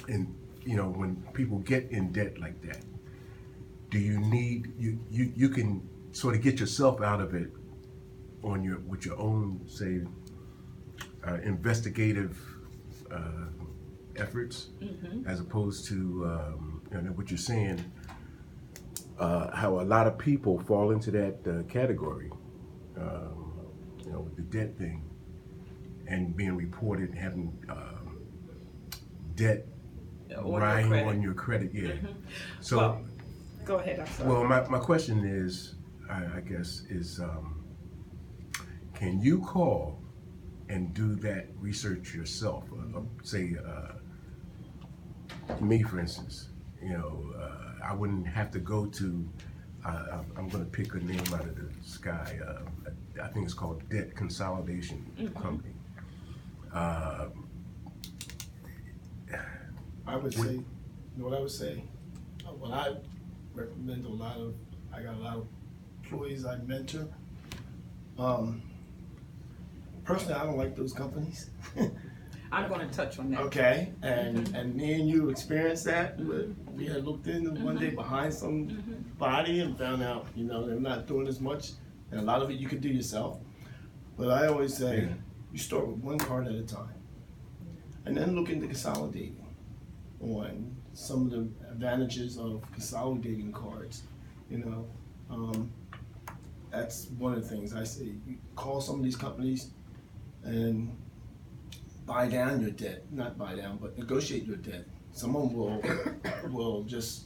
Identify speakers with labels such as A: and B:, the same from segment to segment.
A: And when people get in debt like that, do you need you can sort of get yourself out of it on with your own, say, investigative efforts, as opposed to what you're saying, how a lot of people fall into that category, with the debt thing and being reported and having debt riding on your credit. Yeah. So,
B: well, go ahead. I'm sorry.
A: Well, my question is, I guess, is can you call and do that research yourself? Say, me, for instance, I wouldn't have to go to, I'm going to pick a name out of the sky. I think it's called Debt Consolidation Company.
C: I would say, what I would say, what I recommend I got a lot of employees I mentor. Personally, I don't like those companies.
B: I'm going to touch on that.
C: Okay, and me and you experienced that. We had looked in one day behind somebody and found out, they're not doing as much, and a lot of it you could do yourself. But I always say, you start with one card at a time, and then look into consolidating on some of the advantages of consolidating cards. That's one of the things I say. You call some of these companies and buy down your debt, not buy down, but negotiate your debt. Someone will just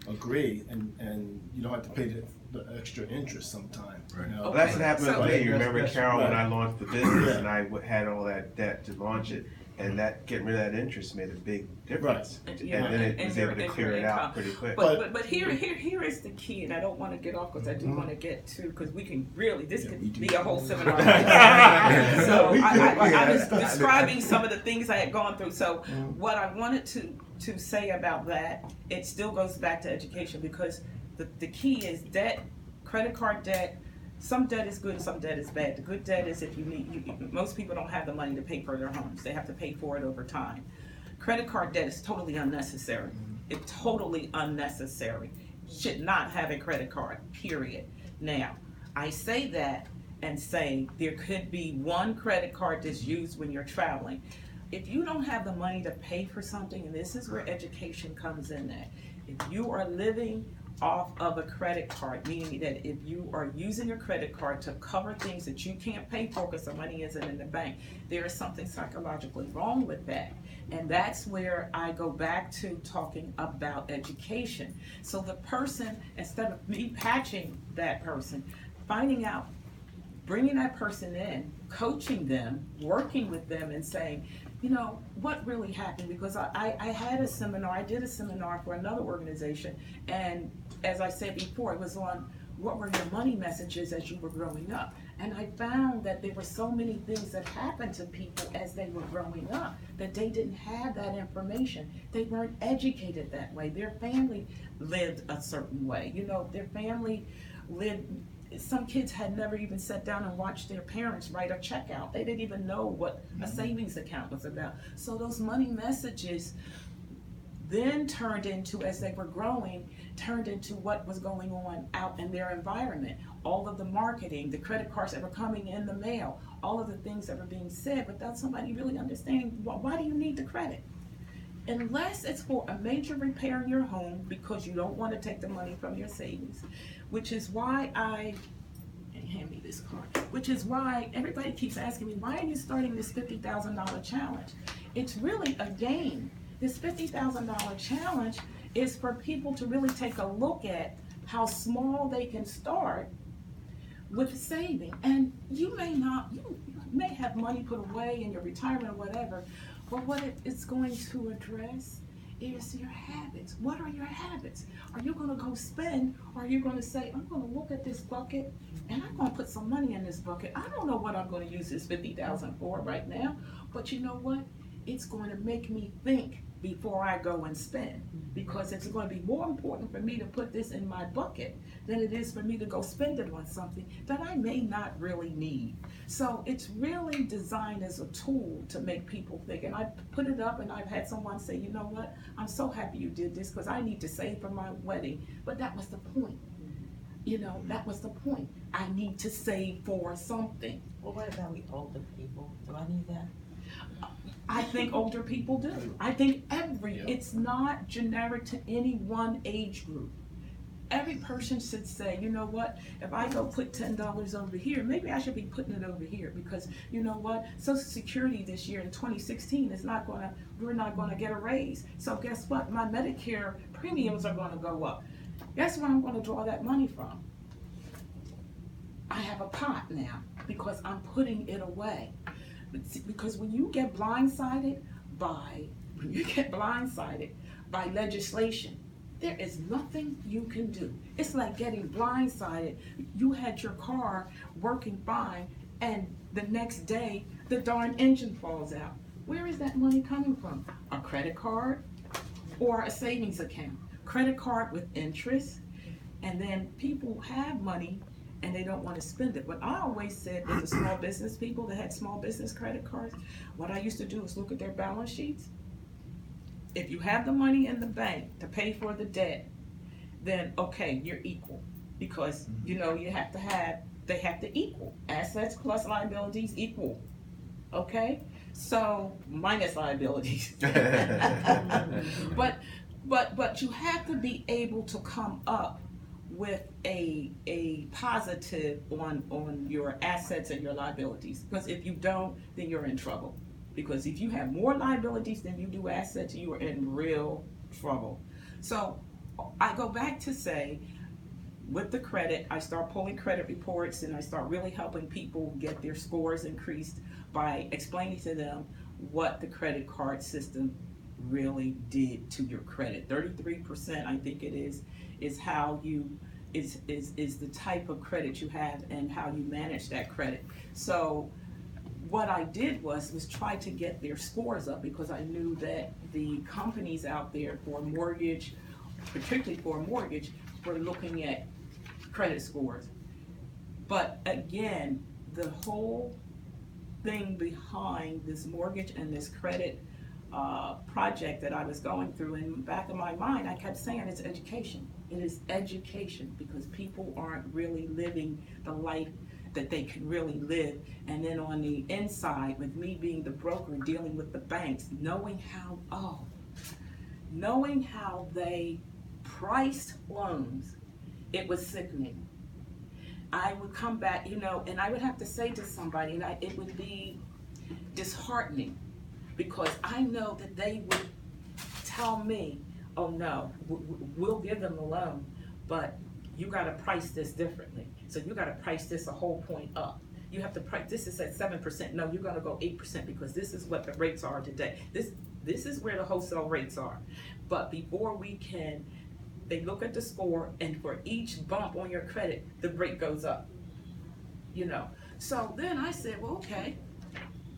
C: agree, and you don't have to pay the extra interest sometime.
A: Right.
D: Well, that's what happened with me. You remember,
C: That's
D: Carol, when
C: right.
D: I launched the business and I had all that debt to launch it, and that getting rid of that interest made a big difference.
B: Right.
D: And then it was able to clear it out pretty quick.
B: But here is the key, and I don't want to get off because I do want to get to, because we can really, this could be a whole seminar. So I was describing some of the things I had gone through. So what I wanted to say about that, it still goes back to education, because the key is debt, credit card debt. Some debt is good and some debt is bad. The good debt is if you need, most people don't have the money to pay for their homes. They have to pay for it over time. Credit card debt is totally unnecessary. It's totally unnecessary. Should not have a credit card, period. Now, I say that and say there could be one credit card that's used when you're traveling. If you don't have the money to pay for something, and this is where education comes in at, if you are living off of a credit card, meaning that if you are using a credit card to cover things that you can't pay for because the money isn't in the bank, there is something psychologically wrong with that. And that's where I go back to talking about education. So the person, instead of me patching that person, finding out, bringing that person in, coaching them, working with them and saying, what really happened? Because I had a seminar, I did a seminar for another organization, and as I said before, it was on what were your money messages as you were growing up. And I found that there were so many things that happened to people as they were growing up that they didn't have that information. They weren't educated that way. Their family lived a certain way. Their family lived. Some kids had never even sat down and watched their parents write a check out. They didn't even know what a savings account was about. So those money messages then turned into, as they were growing, turned into what was going on out in their environment. All of the marketing, the credit cards that were coming in the mail, all of the things that were being said without somebody really understanding, why do you need the credit? Unless it's for a major repair in your home because you don't want to take the money from your savings, which is why hand me this card, which is why everybody keeps asking me, why are you starting this $50,000 challenge? It's really a game. This $50,000 challenge is for people to really take a look at how small they can start with saving. And you may have money put away in your retirement or whatever, but what it's going to address is your habits. What are your habits? Are you going to go spend, or are you going to say, I'm going to look at this bucket and I'm going to put some money in this bucket. I don't know what I'm going to use this $50,000 for right now, but you know what? It's going to make me think before I go and spend, because it's going to be more important for me to put this in my bucket than it is for me to go spend it on something that I may not really need. So it's really designed as a tool to make people think. And I put it up and I've had someone say, you know what, I'm so happy you did this because I need to save for my wedding. But that was the point. You know, that was the point. I need to save for something.
E: Well, what about we older people? Do I need that?
B: I think older people do. I think it's not generic to any one age group. Every person should say, you know what, if I go put $10 over here, maybe I should be putting it over here, because you know what, Social Security this year in 2016 we're not gonna get a raise. So guess what, my Medicare premiums are gonna go up. Guess where I'm gonna draw that money from? I have a pot now, because I'm putting it away. Because when you get blindsided by legislation, there is nothing you can do. It's like getting blindsided. You had your car working fine, and the next day the darn engine falls out. Where is that money coming from? A credit card or a savings account? Credit card with interest, and then people have money and they don't want to spend it. What I always said with the small business people that had small business credit cards, what I used to do is look at their balance sheets. If you have the money in the bank to pay for the debt, then okay, you're equal, because you know they have to equal. Assets plus liabilities equal. Okay? So minus liabilities. But you have to be able to come up with a positive on your assets and your liabilities, because if you don't, then you're in trouble. Because if you have more liabilities than you do assets, you are in real trouble. So I go back to say, with the credit, I start pulling credit reports and I start really helping people get their scores increased by explaining to them what the credit card system really did to your credit. 33%, I think it is how you is the type of credit you have and how you manage that credit. So what I did was try to get their scores up, because I knew that the companies out there for mortgage, particularly for a mortgage, were looking at credit scores. But again, the whole thing behind this mortgage and this credit project that I was going through, in the back of my mind, I kept saying it's education. It is education, because people aren't really living the life that they can really live. And then on the inside, with me being the broker dealing with the banks, knowing how they priced loans, it was sickening. I would come back, and I would have to say to somebody, and it would be disheartening, because I know that they would tell me, oh no, we'll give them the loan, but you gotta price this differently. So you gotta price this a whole point up. You have to price, this is at 7%, no, you're gonna go 8%, because this is what the rates are today. This is where the wholesale rates are. But before they look at the score, and for each bump on your credit, the rate goes up. So then I said, well, okay,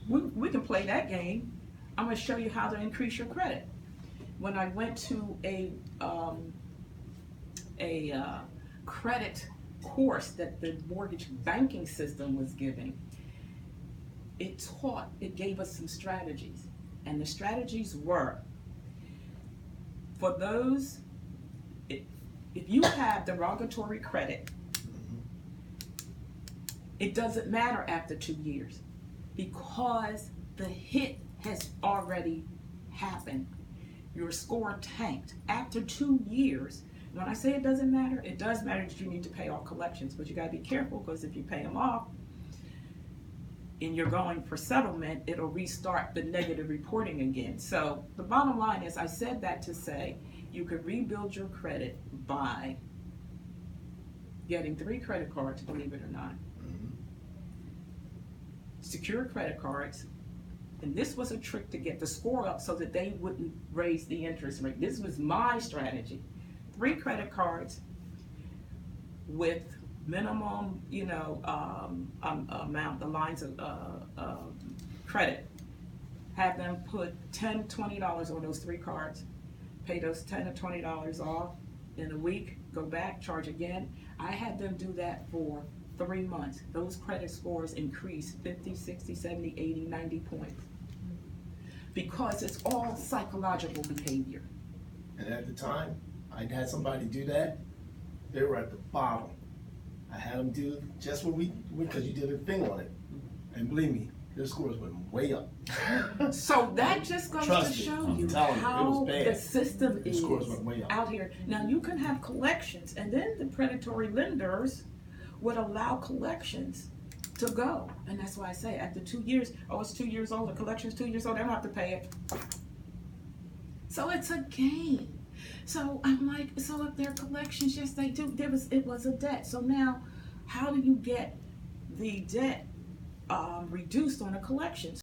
B: we can play that game. I'm gonna show you how to increase your credit. When I went to a credit course that the mortgage banking system was giving, it gave us some strategies. And the strategies were, for those, if you have derogatory credit, it doesn't matter after 2 years, because the hit has already happened. Your score tanked. After 2 years, when I say it doesn't matter, it does matter that you need to pay off collections, but you gotta be careful, because if you pay them off and you're going for settlement, it'll restart the negative reporting again. So the bottom line is, I said that to say, you could rebuild your credit by getting 3 credit cards, believe it or not. Secure credit cards. And this was a trick to get the score up so that they wouldn't raise the interest rate. This was my strategy. 3 credit cards with minimum, amount, the lines of credit have them put $10, $20 on those 3 cards, pay those $10 to $20 off in a week, go back, charge again. I had them do that for 3 months. Those credit scores increased 50, 60, 70, 80, 90 points. Because it's all psychological behavior.
C: And at the time, I had somebody do that. They were at the bottom. I had them do just what because you did a thing on it. And believe me, their scores went way up.
B: So that just goes
C: Trust
B: to
C: me,
B: show
C: I'm
B: you
C: telling you, it
B: how
C: was bad.
B: the system
C: The
B: is
C: scores went way up.
B: out here. Now you can have collections, and then the predatory lenders would allow collections to go. And that's why I say after 2 years, oh, it's 2 years old, the collection's 2 years old, they don't have to pay it. So it's a game. So I'm like, so if their collections, yes they do, it was a debt. So now, how do you get the debt reduced on a collection?